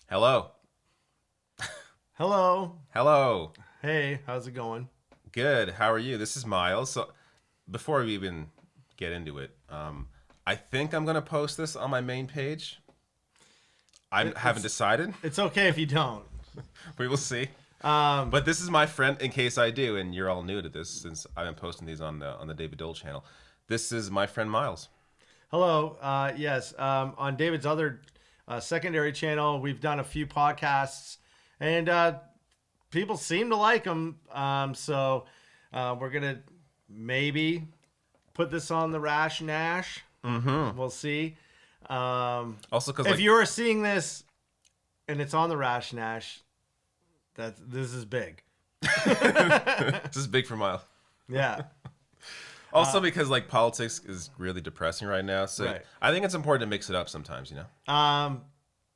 Hello. Hello. Hello. Hey, how's it going? Good. How are you? This is Miles. So, before we even get into it, I think I'm gonna post this on my main page. I It, haven't it's decided. it's okay if you don't. We will see. Um, But this is my friend. In case I do, and you're all new to this, since I've been posting these on the David Dole channel. This is my friend Miles. Hello. Yes. On David's other secondary channel, we've done a few podcasts, and people seem to like them. So we're gonna maybe put this on the Rash Nash. Mm-hmm. We'll see. Also, because If you're seeing this and it's on the Rash Nash, this is big. this is big for Miles. Yeah. Also, because politics is really depressing right now, so Right. I think it's important to mix it up sometimes.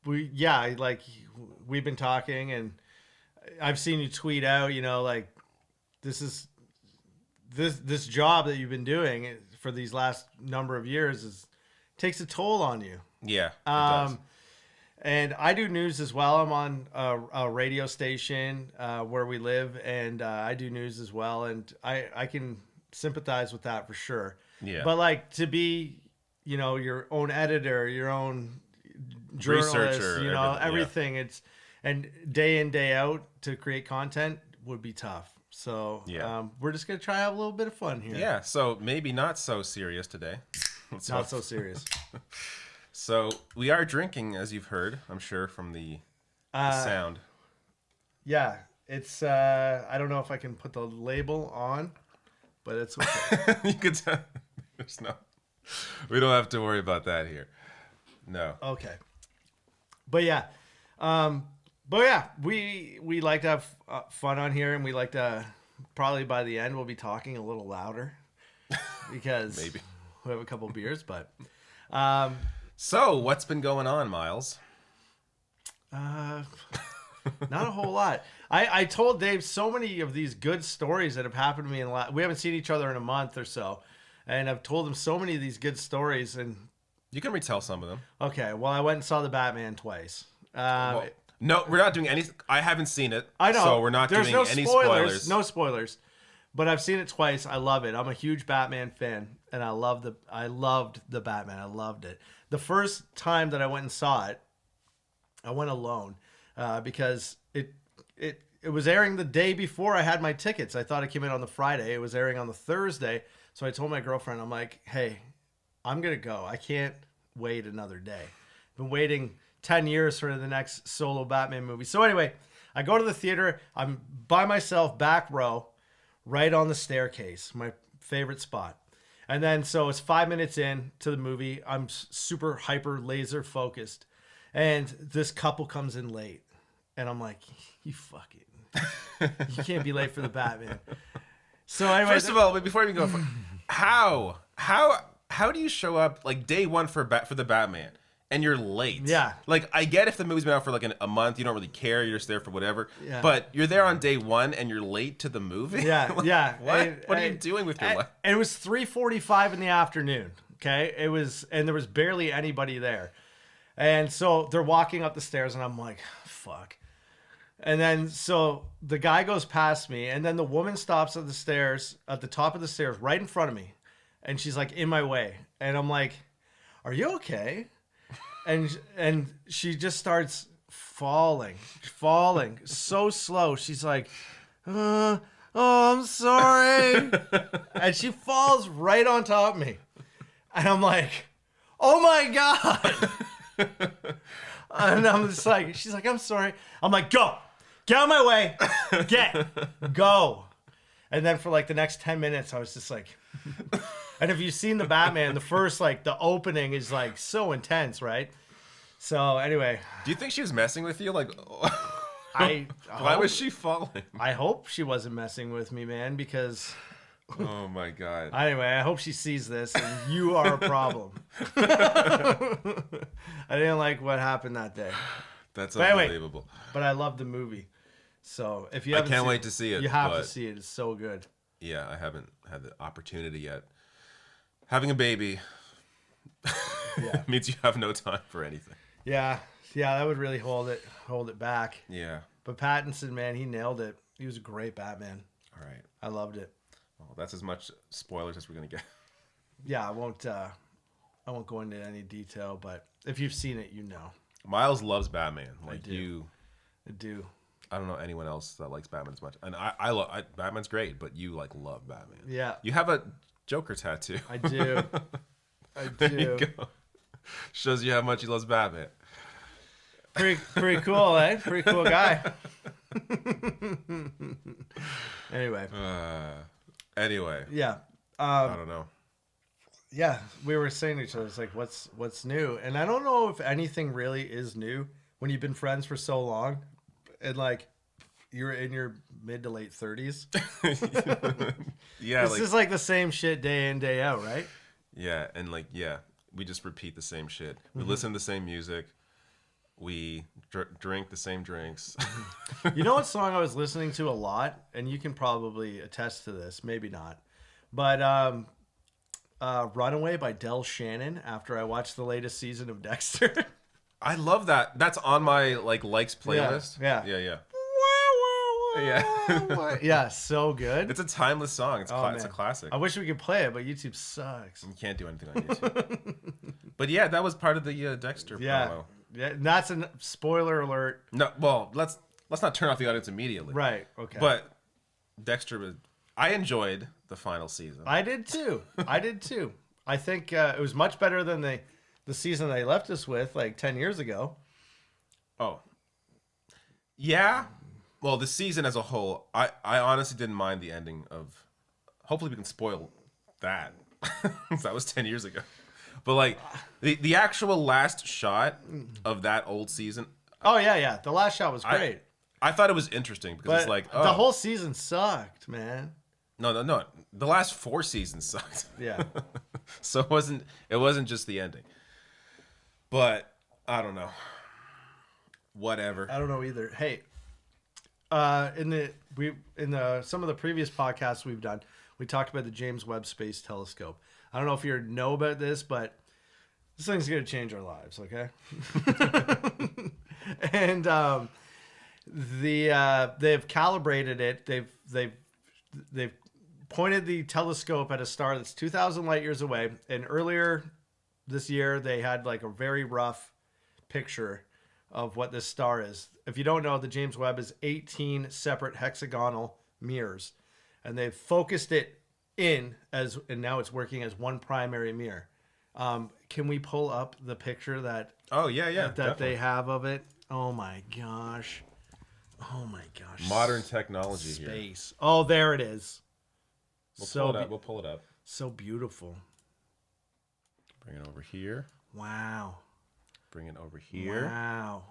We've been talking, and I've seen you tweet out, this is this job that you've been doing for these last number of years is takes a toll on you. Yeah, it does. And I do news as well. I'm on a radio station where we live, and I do news as well, and I can sympathize with that for sure. Yeah. But to be, your own editor, your own journalist, Researcher, everything. It's and day in day out to create content would be tough. So Yeah. we're just gonna try to have a little bit of fun here. Yeah, so maybe not so serious today. Let's Not hope. so serious. So we are drinking, as you've heard, I'm sure, from the sound. Yeah, it's I don't know if I can put the label on, but it's okay. You could tell. There's no. We don't have to worry about that here. No. Okay. But yeah. We like to have fun on here, and we like to probably by the end we'll be talking a little louder because Maybe. we have a couple beers, but So, what's been going on, Miles? not a whole lot. I told Dave so many of these good stories that have happened to me we haven't seen each other in a month or so, and I've told him so many of these good stories. And You can retell some of them. okay, well, I went and saw the Batman twice. Well, no, we're not doing any. I haven't seen it. I know. So we're not There's doing no any spoilers. spoilers. No spoilers. But I've seen it twice. I love it. I'm a huge Batman fan, and I loved the Batman. I loved it. The first time that I went and saw it, I went alone because it was airing the day before I had my tickets. I thought it came in on the Friday. It was airing on the Thursday. So I told my girlfriend, I'm like, hey, I'm gonna go. I can't wait another day. I've been waiting 10 years for the next solo Batman movie. So anyway, I go to the theater. I'm by myself, back row, right on the staircase, my favorite spot. And then, so it's 5 minutes in to the movie. I'm super hyper laser focused. And this couple comes in late. And I'm like, you fucking, you can't be late for the Batman. So anyway, First of all, wait, before we go, how do you show up day one for the Batman and you're late? Yeah. I get if the movie's been out for a month, you don't really care, you're just there for whatever. Yeah. But you're there on day one and you're late to the movie. Yeah, yeah. What are you doing with your life? And it was 3:45 in the afternoon. Okay, and there was barely anybody there, and so they're walking up the stairs, and I'm like, fuck. And then so the guy goes past me, and then the woman stops at the top of the stairs, right in front of me, and she's in my way, and I'm like, are you okay? And she just starts falling so slow. She's like, oh, I'm sorry. And she falls right on top of me. And I'm like, oh my God. And I'm just like, she's like, I'm sorry. I'm like, go. Get out of my way. Go. And then for the next 10 minutes, I was just like, and if you've seen the Batman, the first, the opening is so intense, right? So anyway. Do you think she was messing with you? Why was she falling? I hope she wasn't messing with me, man, because Oh my God. anyway, I hope she sees this and you are a problem. I didn't like what happened that day. That's But anyway, unbelievable. But I love the movie. So if you I haven't can't seen wait to see it. You have but to see it. It's so good. Yeah, I haven't had the opportunity yet. Having a baby Yeah. means you have no time for anything. Yeah. Yeah, that would really hold it back. Yeah. But Pattinson, man, he nailed it. He was a great Batman. All right. I loved it. Well, that's as much spoilers as we're gonna get. Yeah, I won't go into any detail, but if you've seen it, you know. Miles loves Batman. Like I do. I don't know anyone else that likes Batman as much. And I love Batman's great, but you like love Batman. Yeah. You have a Joker tattoo. I do. There you go. Shows you how much he loves Batman. Pretty cool, eh? Pretty cool guy. Anyway. Yeah. I don't know. Yeah, we were saying to each other, it's like, what's new? And I don't know if anything really is new when you've been friends for so long, and like you're in your mid to late 30s. Yeah, this is like the same shit day in, day out, right? Yeah, and like we just repeat the same shit. We listen to the same music. We drink the same drinks. You know what song I was listening to a lot, and you can probably attest to this, maybe not, but Runaway by Del Shannon after I watched the latest season of Dexter. I love that. That's on my likes playlist. Yeah. Yeah. Yeah, so good. It's a timeless song. It's a classic. I wish we could play it, but YouTube sucks. You can't do anything on YouTube. But yeah, that was part of the Dexter promo. Yeah, that's a spoiler alert. No, well, let's not turn off the audience immediately. Right. Okay. But Dexter I enjoyed the final season. I did too. I think it was much better than the season they left us with like 10 years ago. Oh. Yeah. Well, the season as a whole, I honestly didn't mind the ending of. Hopefully, we can spoil that. That was 10 years ago. But like the actual last shot of that old season. Oh yeah. The last shot was great. I thought it was interesting because it's like the whole season sucked, man. No. The last 4 seasons sucked. Yeah. So it wasn't just the ending. But I don't know. Whatever. I don't know either. Hey, in some of the previous podcasts we've done, we talked about the James Webb Space Telescope. I don't know if you know about this, but this thing's gonna change our lives, okay? And they've calibrated it. They've pointed the telescope at a star that's 2,000 light years away. And earlier this year, they had like a very rough picture of what this star is. If you don't know, the James Webb is 18 separate hexagonal mirrors, and they've focused it in and now it's working as one primary mirror. Can we pull up the picture that they have of it? Oh my gosh. Modern technology Space. Here. Oh, there it is. We'll pull it up. So beautiful. Bring it over here. Wow. Bring it over here. Wow.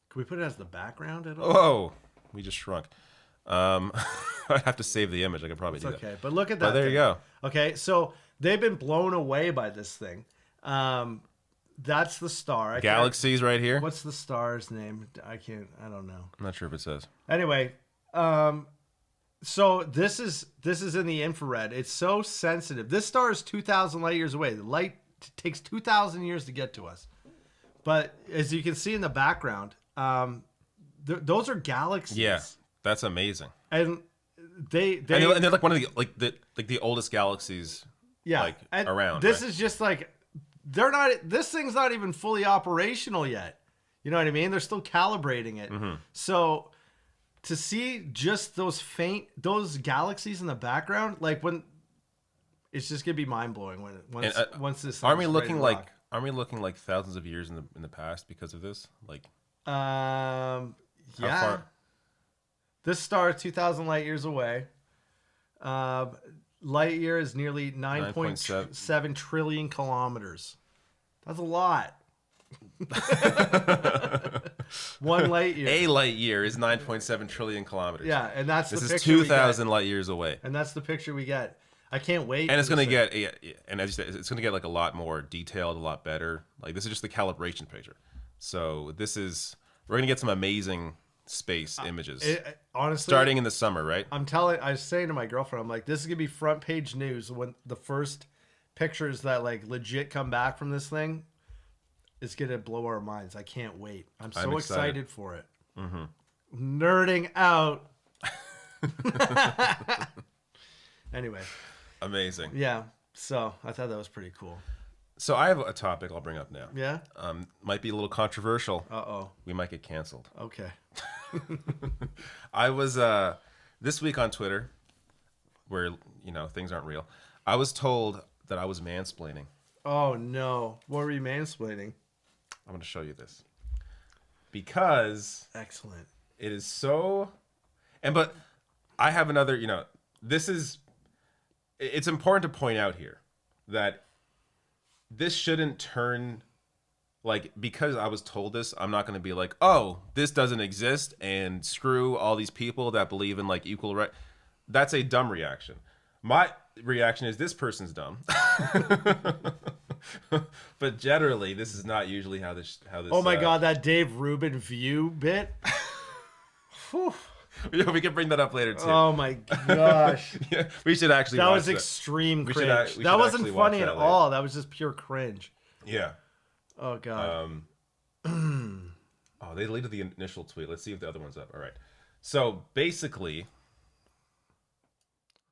Can we put it as the background at all? Oh, we just shrunk. I'd have to save the image. I could probably do that. Okay, but look at that. Oh, there you go. Okay, so they've been blown away by this thing. That's the star. Galaxies right here. What's the star's name? I don't know. I'm not sure if it says. Anyway, so this is in the infrared. It's so sensitive. This star is 2,000 light years away. The light takes 2,000 years to get to us. But as you can see in the background, those are galaxies. Yeah, that's amazing. And they're like one of the oldest galaxies. Yeah, like and around. This right? is just like this thing's not even fully operational yet. You know what I mean? They're still calibrating it. Mm-hmm. So to see just those galaxies in the background, like when it's just gonna be mind blowing once this. Aren't we looking like thousands of years in the past because of this? Like, yeah. How far? This star is 2,000 light years away. Light year is nearly 9.7 trillion kilometers. That's a lot. One light year. A light year is 9.7 trillion kilometers. Yeah, and this is 2,000 light years away. And that's the picture we get. I can't wait. And it's going to get, and as you said, it's going to get like a lot more detailed, a lot better. Like this is just the calibration picture. So we're going to get some amazing space images. Honestly, starting in the summer, right? I was saying to my girlfriend, I'm like, this is going to be front page news when the first pictures that like legit come back from this thing. is gonna blow our minds. I can't wait. I'm so I'm excited for it. Mm-hmm. Nerding out. Anyway. Amazing. Yeah. So I thought that was pretty cool. So I have a topic I'll bring up now. Yeah. Might be a little controversial. Uh-oh. We might get canceled. Okay. I was this week on Twitter, where things aren't real. I was told that I was mansplaining. Oh no! What were you mansplaining? I'm going to show you this because excellent. It is so, but I have another. It's important to point out here that this shouldn't turn. Like, because I was told this, I'm not going to be like, oh, this doesn't exist and screw all these people that believe in like equal right. That's a dumb reaction. My reaction is this person's dumb. But generally, this is not usually how this. Oh my God, that Dave Rubin view bit. Yeah, we can bring that up later too. Oh my gosh. Yeah, we should actually. That watch was that. extreme cringe. We should that wasn't actually watch funny that at later. all. That was just pure cringe. Yeah. Oh God. Oh, they deleted the initial tweet. Let's see if the other one's up. All right. So basically,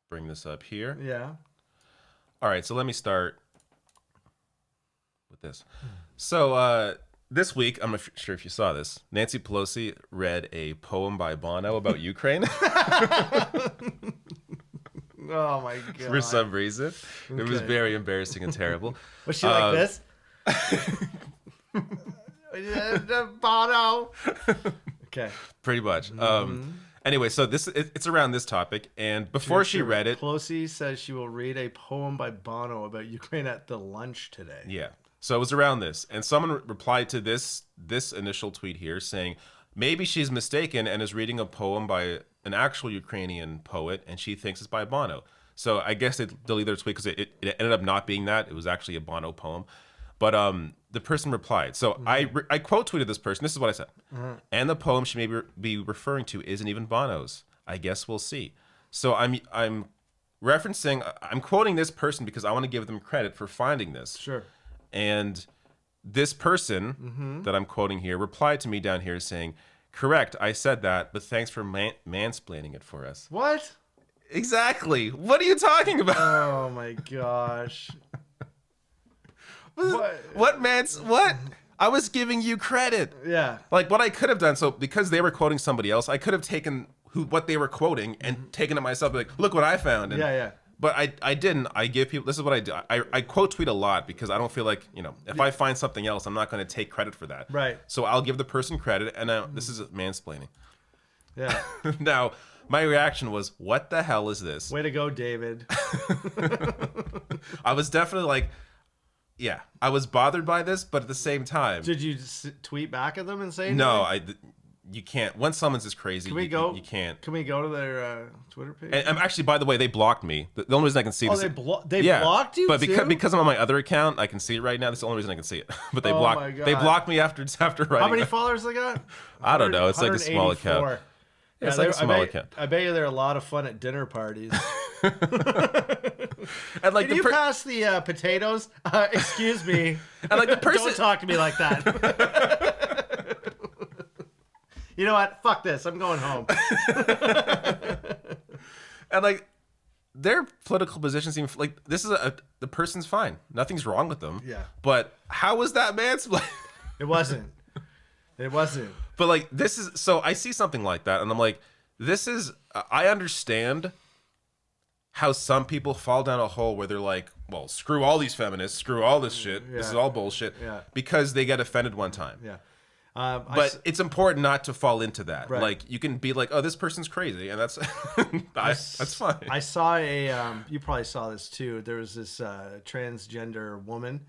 bring this up here. Yeah. All right. So let me start with this. So this week, I'm not sure if you saw this. Nancy Pelosi read a poem by Bono about Ukraine. Oh my God. For some reason. It was very embarrassing and terrible. Was she like this? Bono. Okay. Pretty much. Anyway, so it's around this topic, and before she read it, Pelosi says she will read a poem by Bono about Ukraine at the lunch today. Yeah. So it was around this, and someone replied to this initial tweet here saying maybe she's mistaken and is reading a poem by an actual Ukrainian poet, and she thinks it's by Bono. So I guess they deleted their tweet because it ended up not being that. It was actually a Bono poem. But the person replied. So I quote tweeted this person. This is what I said. And the poem she may be referring to isn't even Bono's. I guess we'll see. So I'm quoting this person because I want to give them credit for finding this. Sure. And this person that I'm quoting here replied to me down here saying, correct, I said that, but thanks for mansplaining it for us. What? Exactly. What are you talking about? Oh my gosh. What? I was giving you credit. Yeah. Like what I could have done. So because they were quoting somebody else, I could have taken what they were quoting and taken it myself. Like, look what I found. And, yeah. But I didn't. I give people. This is what I do. I quote tweet a lot because I don't feel like if I find something else, I'm not going to take credit for that. Right. So I'll give the person credit, and this is mansplaining. Yeah. Now my reaction was, "What the hell is this?" Way to go, David. I was definitely like. Yeah, I was bothered by this, but at the same time, did you tweet back at them and say anything? No? You can't. When someone's is crazy, can we go? You can't. Can we go to their Twitter page? And actually, by the way, they blocked me. The only reason I can see this. They blocked you, but too? because I'm on my other account, I can see it right now. That's the only reason I can see it. But they my God. They blocked me after writing. How many followers they got? I don't know. It's like a small account. Yeah, it's like a small account. I bet you they're a lot of fun at dinner parties. And like, can you pass the potatoes? Excuse me. And like the person, don't talk to me like that. You know what? Fuck this. I'm going home. And like their political position seems like this is the person's fine. Nothing's wrong with them. Yeah. But how was that mansplaining? It wasn't. It wasn't. But like this is so I see something like that and I'm like, this is I understand how some people fall down a hole where they're like, well, screw all these feminists, screw all this shit. Yeah. This is all bullshit. Yeah. Because they get offended one time. Yeah. But it's important not to fall into that. Right. Like you can be like, oh, this person's crazy, and that's that's fine. I saw you probably saw this too. There was this transgender woman,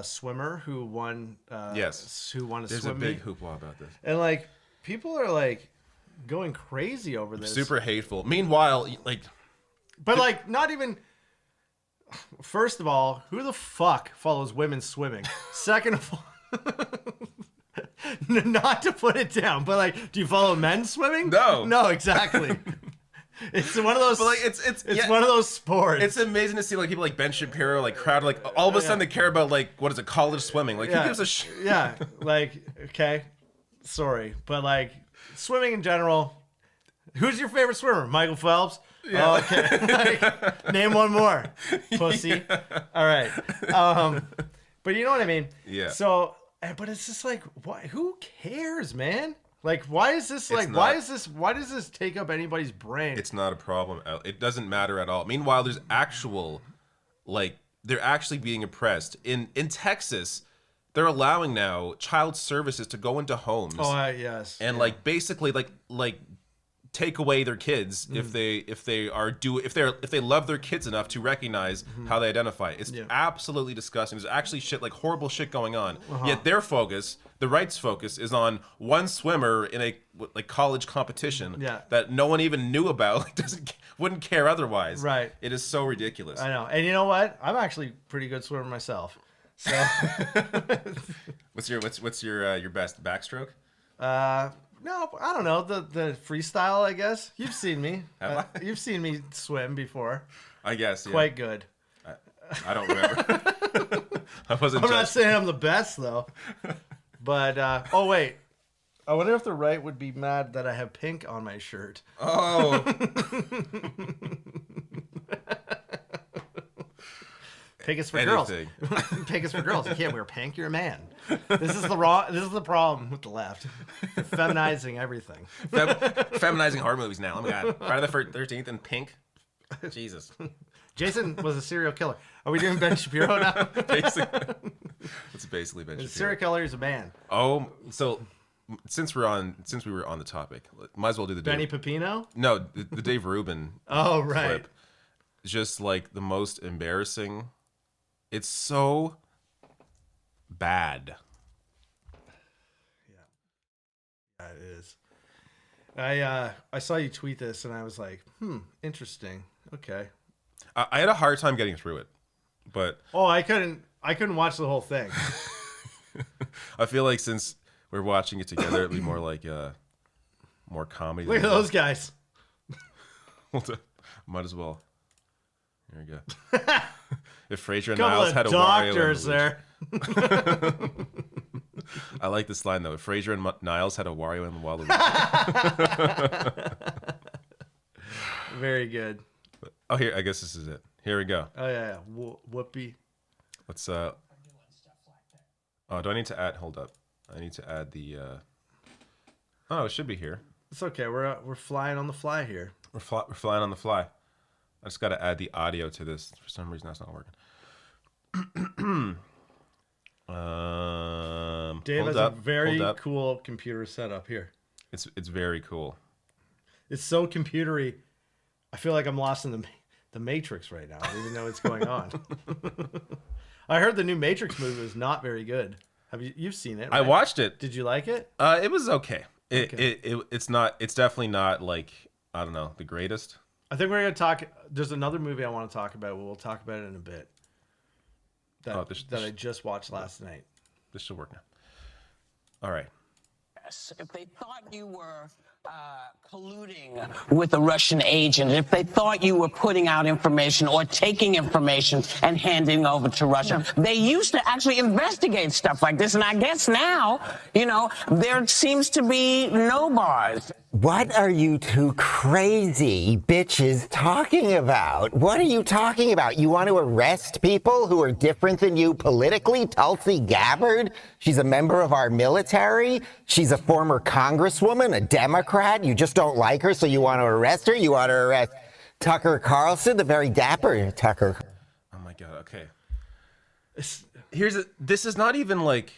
swimmer who won. Yes. Who won a There's swim a big meet. hoopla about this. And like people are like going crazy over this. Super hateful. Meanwhile, like. But like not even. First of all, who the fuck follows women swimming? Second of all. Not to put it down, but like, do you follow men swimming? No. No, exactly. It's one of those. But like it's one of those sports. It's amazing to see like people like Ben Shapiro like crowd like all of a sudden they care about like what is it, college swimming? Like who gives a shit? Yeah, like okay, sorry, but like swimming in general. Who's your favorite swimmer? Michael Phelps. Yeah. Oh, okay. Like, name one more, pussy. Yeah. All right. But you know what I mean. Yeah. So, but it's just like, why? Who cares, man? Like, why is this like? Why does this take up anybody's brain? It's not a problem. It doesn't matter at all. Meanwhile, there's actual, like, they're actually being oppressed in Texas. They're allowing now child services to go into homes. Oh, yes. And like basically like take away their kids if they love their kids enough to recognize how they identify. It's absolutely disgusting. There's actually horrible shit going on. Yet their focus, the right's focus, is on one swimmer in a like college competition that no one even knew about. Like wouldn't care otherwise. Right. It is so ridiculous. I know. And you know what? I'm actually a pretty good swimmer myself. So what's your best backstroke? No, I don't know. The freestyle, I guess. You've seen me. Have I? You've seen me swim before. I guess. Yeah. Quite good. I don't remember. I'm not saying I'm the best though. But oh wait, I wonder if the right would be mad that I have pink on my shirt. Oh. Pink is for girls. Pink is for girls. You can't wear pink. You're a man. This is the problem with the left. They're feminizing everything. Feminizing horror movies now. Oh my god. Friday the 13th in pink. Jesus. Jason was a serial killer. Are we doing Ben Shapiro now? Basically. It's basically Ben Shapiro. Serial killer is a man. Oh, so since we were on the topic, might as well do the Benny Pepino? No, the Dave Rubin. Oh, right. Clip. Just like the most embarrassing. It's so bad. Yeah, it is. I saw you tweet this and I was like, interesting. Okay. I had a hard time getting through it, but I couldn't watch the whole thing. I feel like since we're watching it together, it'd be more like more comedy. Look at those guys. Might as well. Here we go. If Fraser and Couple Niles of had a doctors Wario there. I like this line though. If Fraser and Niles had a Wario and Waluigi. Very good. Oh, here. I guess this is it. Here we go. Oh yeah. Whoopee. Let's Oh, do I need to add? Hold up. I need to add the. Oh, it should be here. It's okay. We're flying on the fly here. We're flying on the fly. I just got to add the audio to this. For some reason, that's not working. Dave has a very cool computer setup here. It's very cool. It's so computery. I feel like I'm lost in the Matrix right now. I don't even know what's going on. I heard the new Matrix movie was not very good. You've seen it? Right? I watched it. Did you like it? It was okay. It's definitely not like, I don't know, the greatest. I think we're gonna talk. There's another movie I want to talk about. We'll talk about it in a bit. That I just watched last night. This should work now. All right. If they thought you were colluding with a Russian agent, if they thought you were putting out information or taking information and handing over to Russia, they used to actually investigate stuff like this. And I guess now, there seems to be no bars. What are you two crazy bitches talking about? What are you talking about? You want to arrest people who are different than you politically? Tulsi Gabbard? She's a member of our military. She's a former congresswoman, a Democrat. You just don't like her, so you want to arrest her? You want to arrest Tucker Carlson, the very dapper Tucker. Oh my God, okay. This is not even like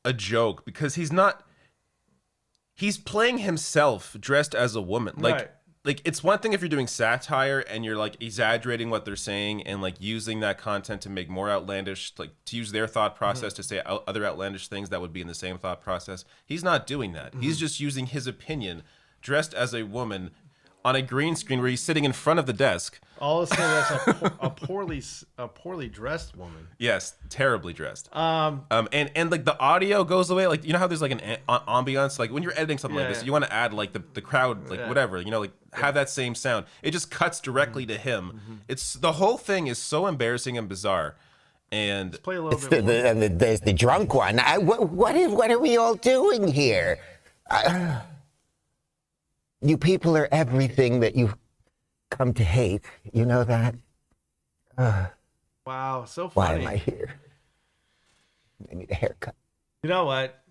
a joke because he's playing himself dressed as a woman. Like it's one thing if you're doing satire and you're like exaggerating what they're saying and like using that content to make more outlandish, like to use their thought process to say other outlandish things that would be in the same thought process. He's not doing that. He's just using his opinion dressed as a woman on a green screen where he's sitting in front of the desk. All of a sudden, that's a poorly dressed woman. Yes, terribly dressed. And like the audio goes away. Like, you know how there's like an ambiance. Like when you're editing something like this, you want to add like the crowd, like whatever. You know, like have that same sound. It just cuts directly to him. It's the whole thing is so embarrassing and bizarre. And Let's play a little bit. There's the drunk one. What are we all doing here? You people are everything that you've come to hate. You know that? Wow, so Why funny. am I here? I need a haircut. You know what?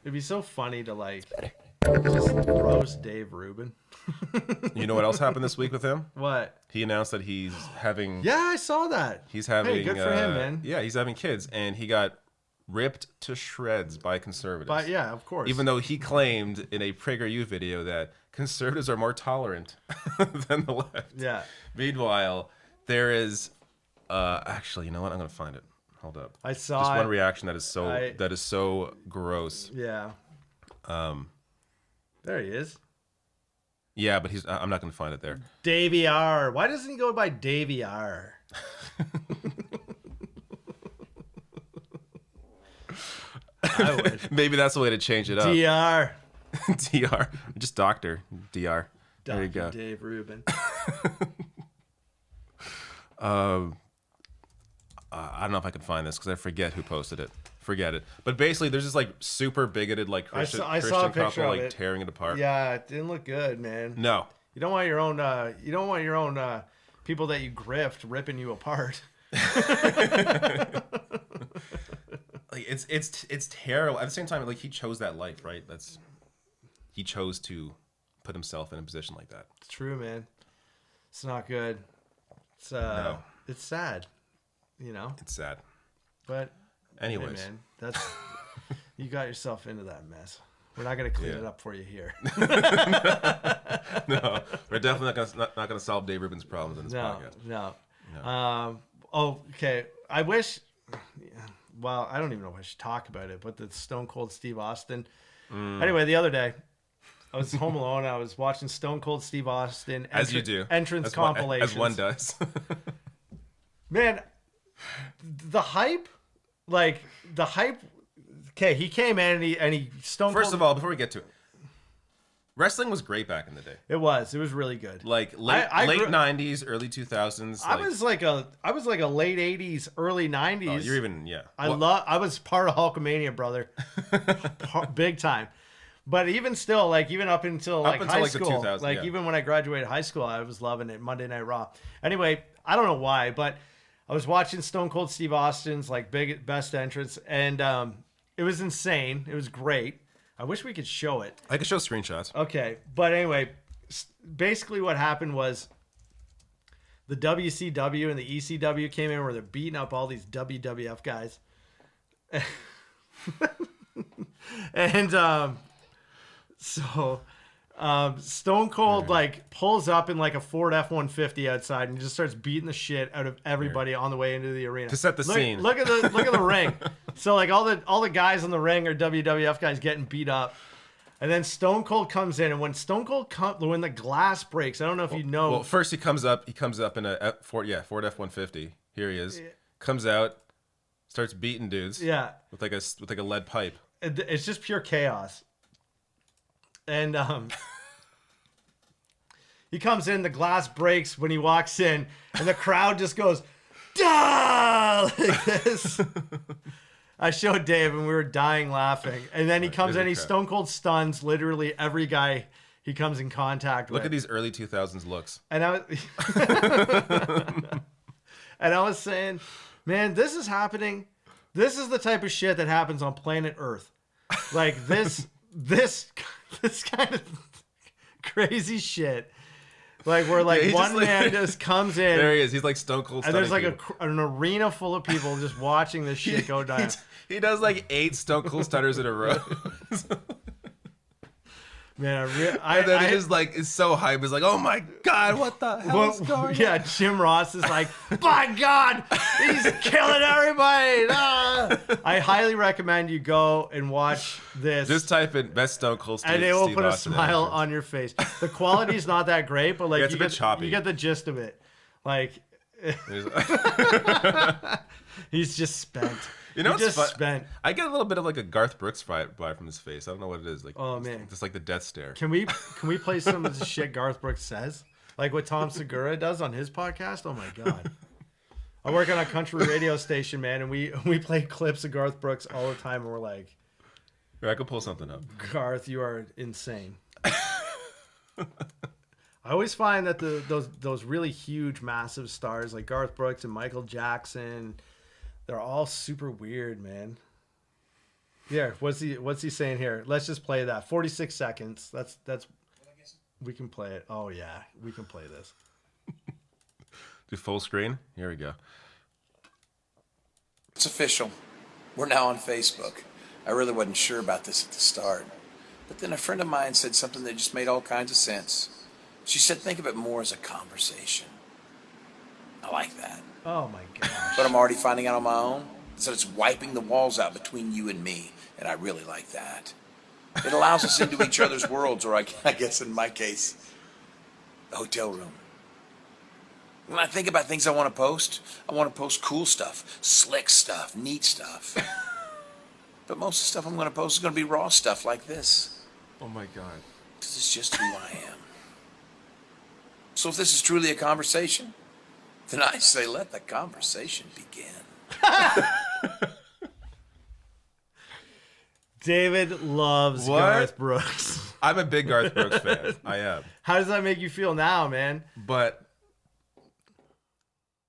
It'd be so funny to like just roast Dave Rubin. you know what else happened this week with him? What? He announced that he's having. Yeah, I saw that. He's having. Hey, good for him, man. Yeah, he's having kids, and he got ripped to shreds by conservatives. But yeah, of course. Even though he claimed in a PragerU video that conservatives are more tolerant than the left. Yeah. Meanwhile, there is actually, you know what? I'm gonna find it. Hold up. I saw just one it. reaction that is so gross. Yeah. There he is. Yeah, but I'm not gonna find it there. Davey R. Why doesn't he go by Davey R? I wish. Maybe that's the way to change it up. DR. DR. Just Doctor. DR. There you go. Dave Rubin. I don't know if I can find this because I forget who posted it. Forget it. But basically, there's this like super bigoted like Christian, I saw a Christian picture couple of like it. tearing it apart. Yeah, it didn't look good, man. No. You don't want your own. You don't want your own people that you grift ripping you apart. Like it's terrible. At the same time, like he chose that life, right? He chose to put himself in a position like that. It's true, man. It's not good. It's No. It's sad. You know. It's sad. But Anyways, hey, man, that's you got yourself into that mess. We're not gonna clean it up for you here. No, we're definitely not gonna solve Dave Rubin's problems in this podcast. No. Okay. I wish. Well, I don't even know if I should talk about it, but the Stone Cold Steve Austin. Anyway, the other day, I was home alone. I was watching Stone Cold Steve Austin As you do. Entrance compilations. As one does. Man, the hype. Okay, he came in and he Stone Cold. First of all, before we get to it, wrestling was great back in the day. It was really good. Like late 90s, early 2000s. I was like a late 80s, early 90s. Oh, you're even I was part of Hulkamania, brother. Big time. But even still, like even up until high school, the 2000s, even when I graduated high school, I was loving it. Monday Night Raw. Anyway, I don't know why, but I was watching Stone Cold Steve Austin's like best entrance, and it was insane. It was great. I wish we could show it. I could show screenshots. Okay, but anyway, basically what happened was the WCW and the ECW came in where they're beating up all these WWF guys. And Stone Cold like pulls up in like a Ford F-150 outside and just starts beating the shit out of everybody on the way into the arena To set the scene. Look at the ring. So like all the guys in the ring are WWF guys getting beat up, and then Stone Cold comes in, and when when the glass breaks, I don't know if you know. Well, first he comes up in a Ford F-150. Here he is. Comes out, starts beating dudes. Yeah. With like a lead pipe. It's just pure chaos. And he comes in, the glass breaks when he walks in, and the crowd just goes, "Duh!" like this. I showed Dave, and we were dying laughing. And then he comes in, he Stone Cold stuns literally every guy he comes in contact with. Look at these early 2000s looks. And I was saying, man, this is happening. This is the type of shit that happens on planet Earth. Like this kind of crazy shit. Like where like one man just comes in. There he is. He's like Stone Cold. And there's like an arena full of people just watching this shit go down. He does like 8 Stone Cold stunners in a row. Man, And then it is like, it's so hype. It's like, oh my God, what the hell is going on? Yeah, Jim Ross is like, by God, he's killing everybody. Ah. I highly recommend you go and watch this. Just type in best Stone Cold Steve and it will Steve put a Austin smile entrance. on your face. The quality's not that great, but like Yeah, it's a bit choppy. you get the gist of it. Like he's just spent. You know, He it's just fun. spent. I get a little bit of like a Garth Brooks vibe from his face. I don't know what it is. Like, Oh, man. just like the death stare. Can we play some of the shit Garth Brooks says? Like what Tom Segura does on his podcast? Oh my God. I work on a country radio station, man, and we play clips of Garth Brooks all the time, and we're like, Here, I could pull something up. Garth, you are insane. I always find that those really huge, massive stars like Garth Brooks and Michael Jackson, they're all super weird, man. Yeah, what's he saying here? Let's just play that. 46 seconds. That's we can play it. Oh yeah, we can play this. Do full screen. Here we go. It's official. We're now on Facebook. I really wasn't sure about this at the start. But then a friend of mine said something that just made all kinds of sense. She said, think of it more as a conversation. I like that. Oh my gosh. But I'm already finding out on my own. So it's wiping the walls out between you and me. And I really like that. It allows us into each other's worlds, or I guess in my case, the hotel room. When I think about things I want to post cool stuff, slick stuff, neat stuff. But most of the stuff I'm going to post is going to be raw stuff like this. Oh my God. Because it's just who I am. So if this is truly a conversation, then I say let the conversation begin. David loves What? Garth Brooks. I'm a big Garth Brooks fan. I am. How does that make you feel now, man? But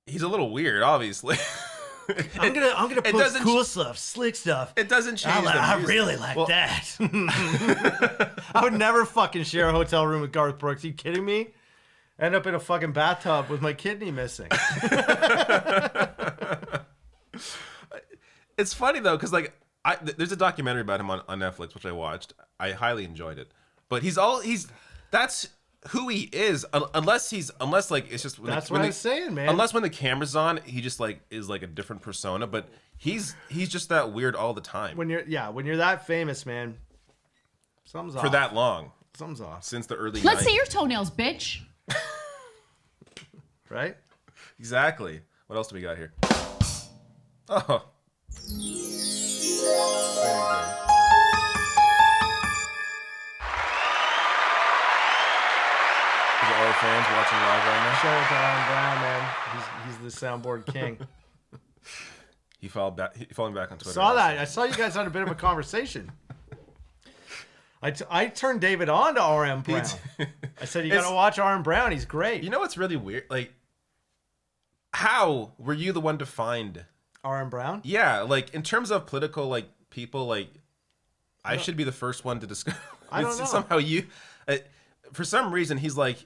he's a little weird, obviously. I'm gonna it post doesn't- cool stuff, slick stuff. It doesn't change the I music. really like Well, that. I would never fucking share a hotel room with Garth Brooks. Are you kidding me? End up in a fucking bathtub with my kidney missing. It's funny though, because like there's a documentary about him on Netflix, which I watched. I highly enjoyed it. But that's who he is, unless like it's just That's what I was saying, man. Unless when the camera's on, he just like is like a different persona. But he's just that weird all the time. When you're that famous, man, something's off. For that long, Something's off, since the early Let's 90s. see your toenails, bitch. right? Exactly. What else do we got here? Oh, Very good. these are all our fans watching live right Show it to Alan Brown, man. He's the soundboard king. now. He followed back on Twitter. Saw that. I saw you guys had a bit of a conversation. I turned David on to RM Brown. I said, you got to watch RM Brown. He's great. You know what's really weird? Like, how were you the one to find? RM Brown? Yeah, like in terms of political like people, like I should be the first one to discuss. I don't know. Somehow you, for some reason, he's like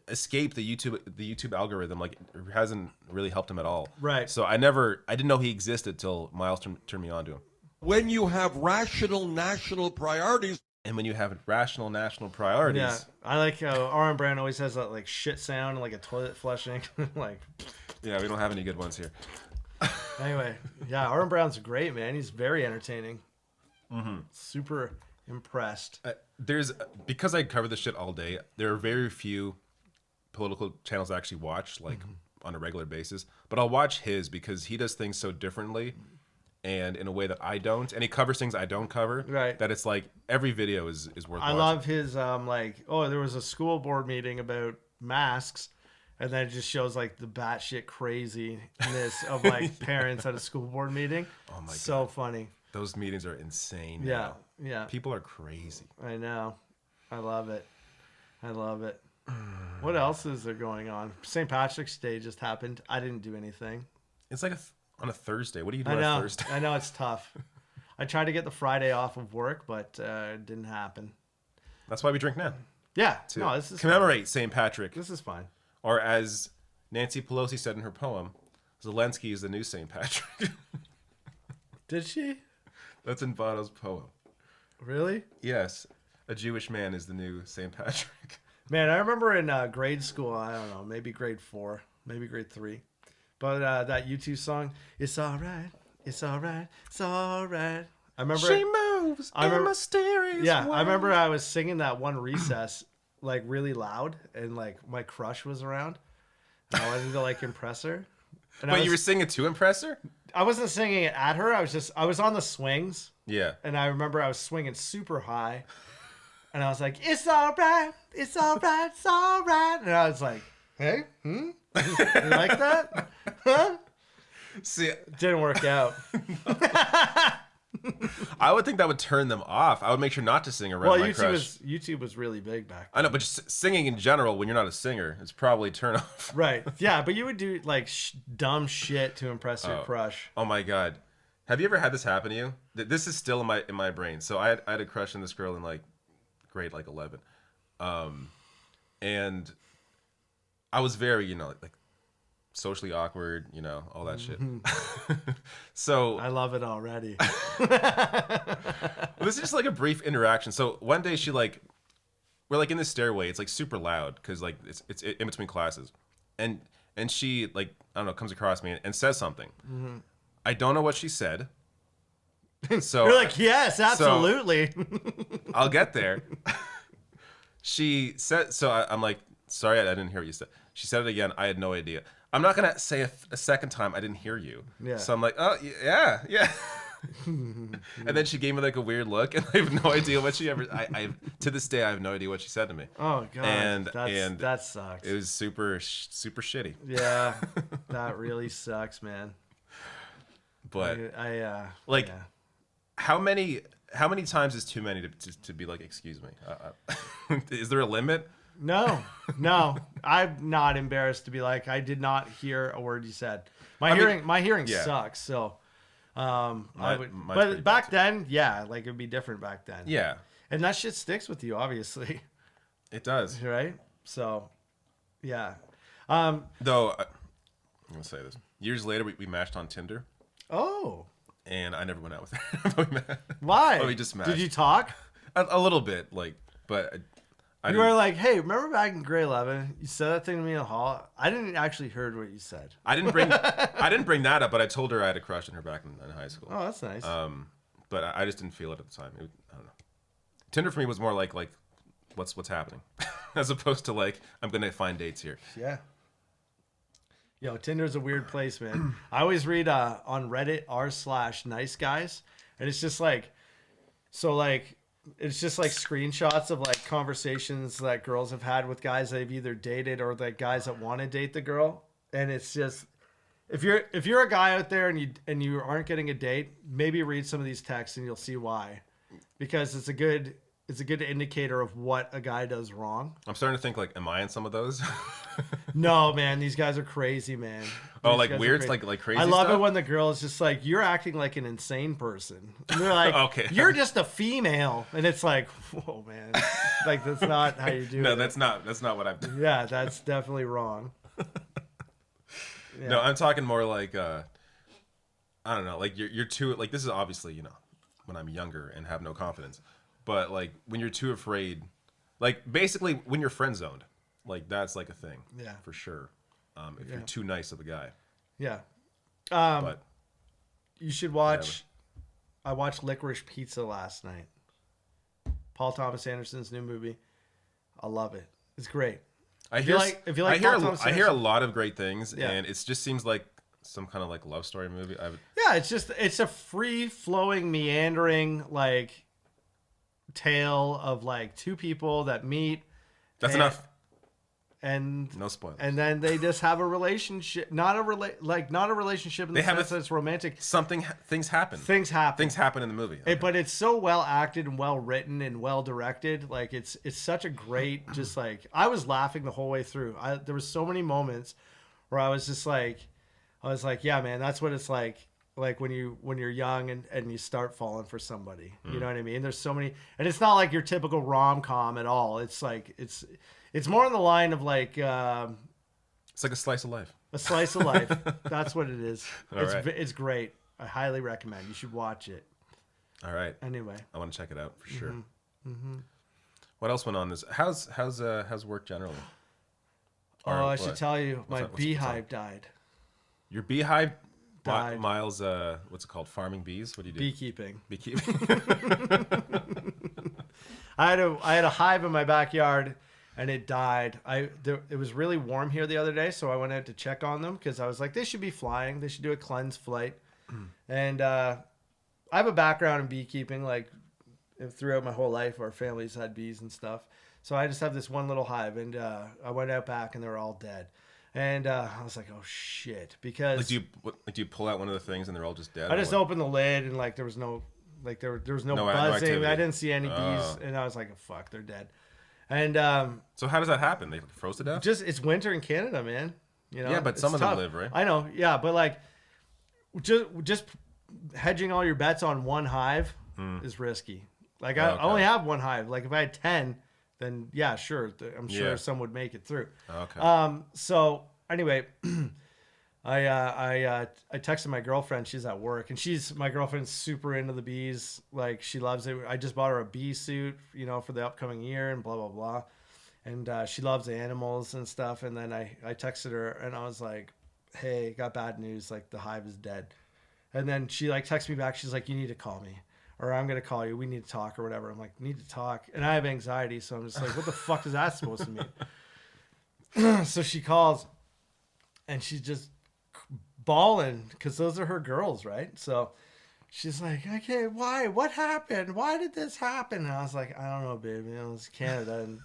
escaped the YouTube algorithm. Like it hasn't really helped him at all. Right. So I didn't know he existed till Miles turned me on to him. When you have rational national priorities. And when you have rational national priorities, Yeah. I like how RM Brown always has that like shit sound and like a toilet flushing. Like, yeah, we don't have any good ones here. anyway, yeah, RM Brown's great, man. He's very entertaining. Mm-hmm. Super impressed. Because I cover this shit all day, there are very few political channels I actually watch like on a regular basis. But I'll watch his because he does things so differently and in a way that I don't. And he covers things I don't cover. Right. That it's like every video is worth I watching. love his there was a school board meeting about masks, and then it just shows like the batshit craziness of like parents at a school board meeting. Oh my so funny. Those meetings are insane. Yeah, now. yeah. People are crazy. I know. I love it. What else is there going on? St. Patrick's Day just happened. I didn't do anything. It's like on a Thursday. What do you do I on know. a Thursday? I know it's tough. I tried to get the Friday off of work, but it didn't happen. That's why we drink now. Yeah. To No, this is commemorate St. Patrick. This is fine. Or as Nancy Pelosi said in her poem, Zelensky is the new St. Patrick. Did she? That's in Bono's poem. Really? Yes. a Jewish man is the new St. Patrick. Man, I remember in grade school, I don't know, maybe grade 4, maybe grade 3. But that U2 song, It's Alright, It's Alright, It's Alright. I remember She moves in mysterious Yeah, ways. I remember I was singing that one recess like really loud, and like my crush was around. And I wanted to like impress her. And But you were singing to impress her? I wasn't singing it at her. I was on the swings. Yeah. And I remember I was swinging super high. And I was like, it's all right. It's all right. It's all right. And I was like, hey, you like that? Huh? See, Didn't work out. I would think that would turn them off. I would make sure not to sing around Well, my crush. YouTube was really big back then. I know, but just singing in general, when you're not a singer, it's probably a turn off. Right. Yeah, but you would do like dumb shit to impress your crush. Oh my God. Have you ever had this happen to you? This is still in my brain. So I had a crush on this girl in like grade like 11. And I was very, like socially awkward, all that shit. So I love it already. this is just like a brief interaction. So one day we're like in the stairway. It's like super loud because like it's in between classes, and she like I don't know comes across me and says something. I don't know what she said. So You're like, yes, absolutely. I'll get there. She said so. I'm like, sorry, I didn't hear what you said. She said it again. I had no idea. I'm not gonna say a second time I didn't hear you. Yeah. So I'm like, oh yeah. And then she gave me like a weird look, and I have no idea what she ever. I to this day I have no idea what she said to me. Oh God, And that sucks. It was super shitty. Yeah, that really sucks, man. But I like, yeah. how many times is too many to be like, excuse me? Is there a limit? No, I'm not embarrassed to be like, I did not hear a word you said. My hearing yeah. sucks. So, I would, mine's but pretty back bad, then, yeah, like it'd be different back then. Yeah, And that shit sticks with you, obviously. it does. Right? So, yeah. Though, I'm gonna say this. Years later, we matched on Tinder, Oh, and I never went out with her. why? Oh, we just matched. Did you talk? A little bit, like, but I You didn't, were like, hey, remember back in grade 11, you said that thing to me in the hall? I didn't actually heard what you said. I didn't bring that up, but I told her I had a crush on her back in high school. Oh, that's nice. But I just didn't feel it at the time. I don't know. Tinder for me was more like what's happening, as opposed to like I'm gonna find dates here. Yeah. Yo, Tinder's a weird place, man. I always read on Reddit r/nice guys, and it's just like, so like, it's just like screenshots of like conversations that girls have had with guys they've either dated or like guys that want to date the girl, and it's just if you're a guy out there and you aren't getting a date, maybe read some of these texts and you'll see why, because it's a good indicator of what a guy does wrong. I'm starting to think like, am I in some of those? No, man, these guys are crazy, man. Oh, These like guys are weird, crazy. like crazy. I love stuff? it when the girl is just like, you're acting like an insane person. And they're like, Okay. you're just a female, and it's like, whoa, man, like that's not how you do it. No, that's not what I've done. Yeah, that's definitely wrong. Yeah. No, I'm talking more like I don't know, like you're too like this is obviously when I'm younger and have no confidence, but like when you're too afraid, like basically when you're friend zoned, like that's like a thing. Yeah. For sure. If you're too nice of a guy. Yeah. But You should watch. I watched Licorice Pizza last night. Paul Thomas Anderson's new movie. I love it. It's great. I hear if you like Paul Thomas I hear a Anderson- lot of great things, Yeah. and it just seems like some kind of like love story movie. Yeah, it's a free flowing, meandering like tale of like two people that meet. That's and, enough. And No spoilers. And then they just have a relationship, not a relationship in the sense that it's romantic. Things happen. Things happen. Things happen in the movie. Okay. But it's so well acted and well written and well directed. Like it's such a great, just like I was laughing the whole way through. There was so many moments where I was just like, yeah, man, that's what it's like when you're young and you start falling for somebody. You know what I mean? There's so many, and it's not like your typical rom-com at all. It's like it's more on the line of like It's like a slice of life. a slice of life. That's what it is. Right. It's great. I highly recommend. You should watch it. All right. Anyway. I want to check it out for sure. What else went on this? How's work generally? Oh, Or I what? should tell you, my what's beehive up? died. Your beehive Died. Miles, what's it called? Farming bees? What do you do? Beekeeping. Beekeeping. I had a hive in my backyard, and it died. It was really warm here the other day, so I went out to check on them because I was like, they should be flying. They should do a cleanse flight. And I have a background in beekeeping, like throughout my whole life. Our family's had bees and stuff. So I just have this one little hive, and I went out back, and they were all dead. And I was like, oh shit, because do you pull out one of the things and they're all just dead? I just opened the lid, and like there was no buzzing. activity. I didn't see any bees, and I was like, oh, fuck, they're dead. And So how does that happen? They froze to death? it's winter in Canada, man. You know, Yeah, but it's some of them tough. live, right? I know, yeah, but like just hedging all your bets on one hive is risky. Like I only have one hive. Like if I had 10, then yeah, sure, I'm sure Yeah. some would make it through. Okay. So anyway, I texted my girlfriend. She's at work, and my girlfriend's super into the bees. Like she loves it. I just bought her a bee suit, you know, for the upcoming year, and blah blah blah. And she loves animals and stuff. And then I texted her, and I was like, "Hey, got bad news. Like the hive is dead." And then she like texted me back. She's like, "You need to call me, or I'm gonna call you. We need to talk, or whatever." I'm like, "Need to talk," and I have anxiety, so I'm just like, "What the fuck is that supposed to mean?" So she calls, and she's just bawling because those are her girls, right? So she's like, "Okay, why? What happened? Why did this happen?" And I was like, "I don't know, babe. You know, it's Canada, and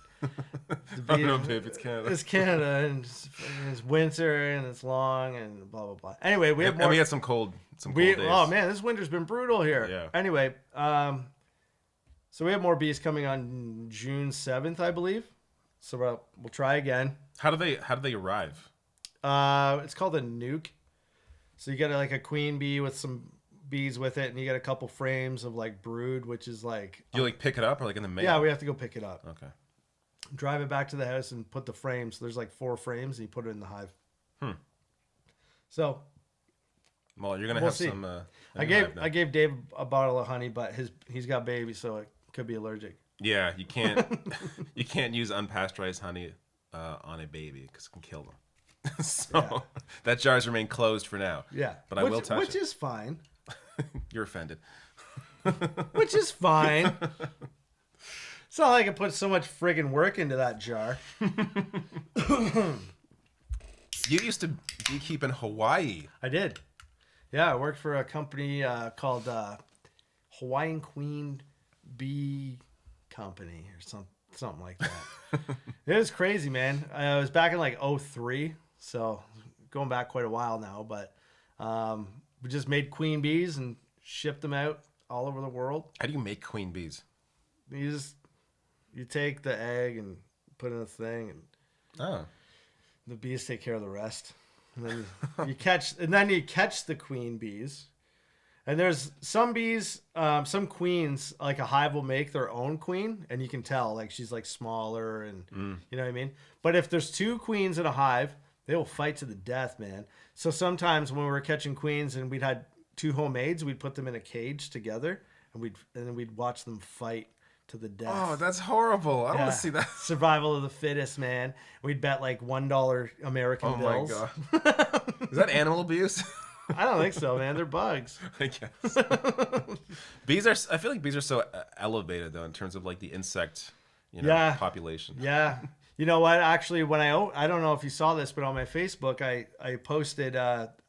I don't know, babe. It's Canada. It's Canada, and it's winter, and it's long, and blah blah blah." Anyway, we have more. And we had some cold days. Oh man, this winter's been brutal here. Yeah. Anyway, so we have more bees coming on June 7th, I believe. So we'll try again. How do they arrive? It's called a nuke. So you get like a queen bee with some bees with it, and you get a couple frames of like brood, which is like. Do you like pick it up or like in the mail? Yeah, we have to go pick it up. Okay. Drive it back to the house and put the frames. There's like 4 frames, and you put it in the hive. So. Well, you're gonna We'll have see. some. I gave Dave a bottle of honey, but he's got babies, so it could be allergic. Yeah, you can't use unpasteurized honey on a baby because it can kill them. So that jar's remain closed for now. Yeah, but I will touch which it. is fine. You're offended. Which is fine. It's not like I put so much friggin' work into that jar. You used to beekeep in Hawaii. I did. Yeah, I worked for a company called Hawaiian Queen Bee Company or something like that. It was crazy, man. I was back in like 2003, so going back quite a while now. But we just made queen bees and shipped them out all over the world. How do you make queen bees? You take the egg and put it in a thing, and Oh. the bees take care of the rest. And then you catch the queen bees. And there's some bees, some queens, like a hive will make their own queen, and you can tell, like she's like smaller, and you know what I mean. But if there's 2 queens in a hive, they will fight to the death, man. So sometimes when we were catching queens and we'd had 2 homemades, we'd put them in a cage together, and then we'd watch them fight to the death. Oh, that's horrible. I don't want to see that. Survival of the fittest, man. We'd bet like $1 American bills. Oh my god. Is that animal abuse? I don't think so, man. They're bugs. I guess. I feel like bees are so elevated though in terms of like the insect, population. Yeah. You know what? Actually, when I don't know if you saw this, but on my Facebook, I posted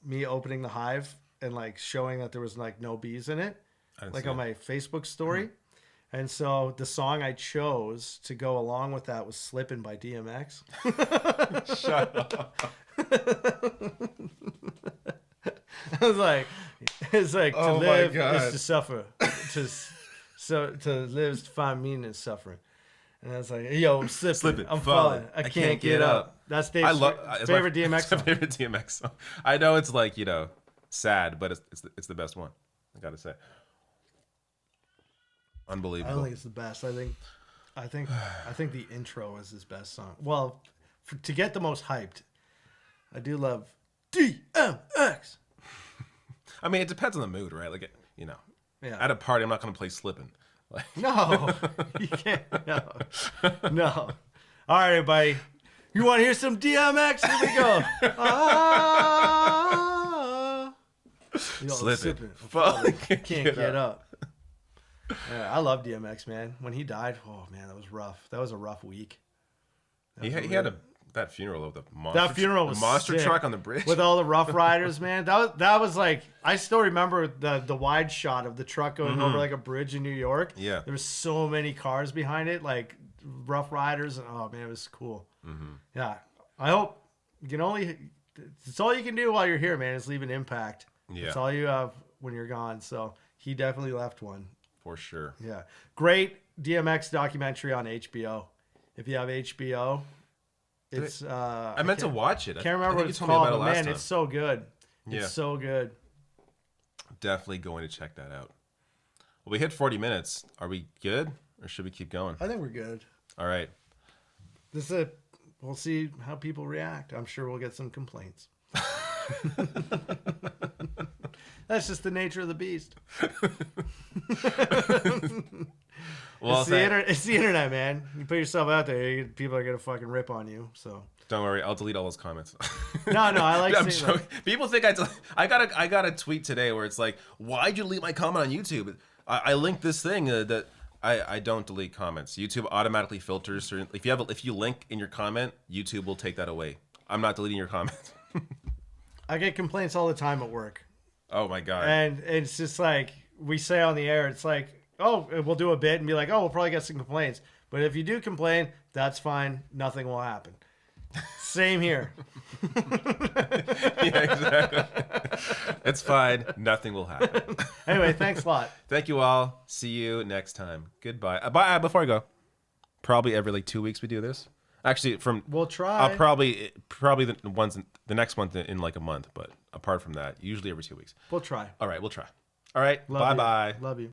me opening the hive and like showing that there was like no bees in it, like on my Facebook story. And so the song I chose to go along with that was "Slippin'" by DMX. Shut up. It's like Oh to my live God. is to suffer, to live is to find meaning in suffering. And I was like, yo, I'm slipping, I'm falling, I can't get up. That's Dave's favorite DMX It's my song. favorite DMX song. I know it's like sad, but it's the best one. I gotta say, unbelievable. I don't think it's the best. I think the intro is his best song. Well, to get the most hyped, I do love DMX. I mean, it depends on the mood, right? Like, Yeah. at a party, I'm not gonna play "Slippin'." No, you can't. No. No. All right, everybody. You want to hear some DMX? Here we go. Slipping. Can't get up. Yeah, I love DMX, man. When he died, oh man, that was rough. That was a rough week. He had that funeral of the monster. That funeral was the monster sick. truck on the bridge with all the Rough Riders, man. That was like, I still remember the wide shot of the truck going over like a bridge in New York. Yeah, there was so many cars behind it, like Rough Riders, and oh man, it was cool. Yeah, I hope you can only. It's all you can do while you're here, man. Is leave an impact. Yeah, it's all you have when you're gone. So he definitely left one for sure. Yeah, great DMX documentary on HBO. If you have HBO. It's I meant to watch it. Can't remember what it's called, but man, it's so good. It's so good. Definitely going to check that out. Well, we hit 40 minutes. Are we good, or should we keep going? I think we're good. All right. We'll see how people react. I'm sure we'll get some complaints. That's just the nature of the beast. Well, it's the internet, man. You put yourself out there, people are gonna fucking rip on you. So don't worry, I'll delete all those comments. No, I like seeing them. People think I got a tweet today where it's like, why'd you delete my comment on YouTube? I linked this thing that I don't delete comments. YouTube automatically filters certain. If you link in your comment, YouTube will take that away. I'm not deleting your comment. I get complaints all the time at work. Oh my god! And it's just like we say on the air, it's like, oh, we'll do a bit and be like, oh, we'll probably get some complaints. But if you do complain, that's fine. Nothing will happen. Same here. Yeah, exactly. It's fine. Nothing will happen. Anyway, thanks a lot. Thank you all. See you next time. Goodbye. Before I go, probably every 2 weeks we do this. Actually, we'll try. I'll probably the next one in a month. But apart from that, usually every 2 weeks. We'll try. All right, we'll try. All right. Bye bye. Love you.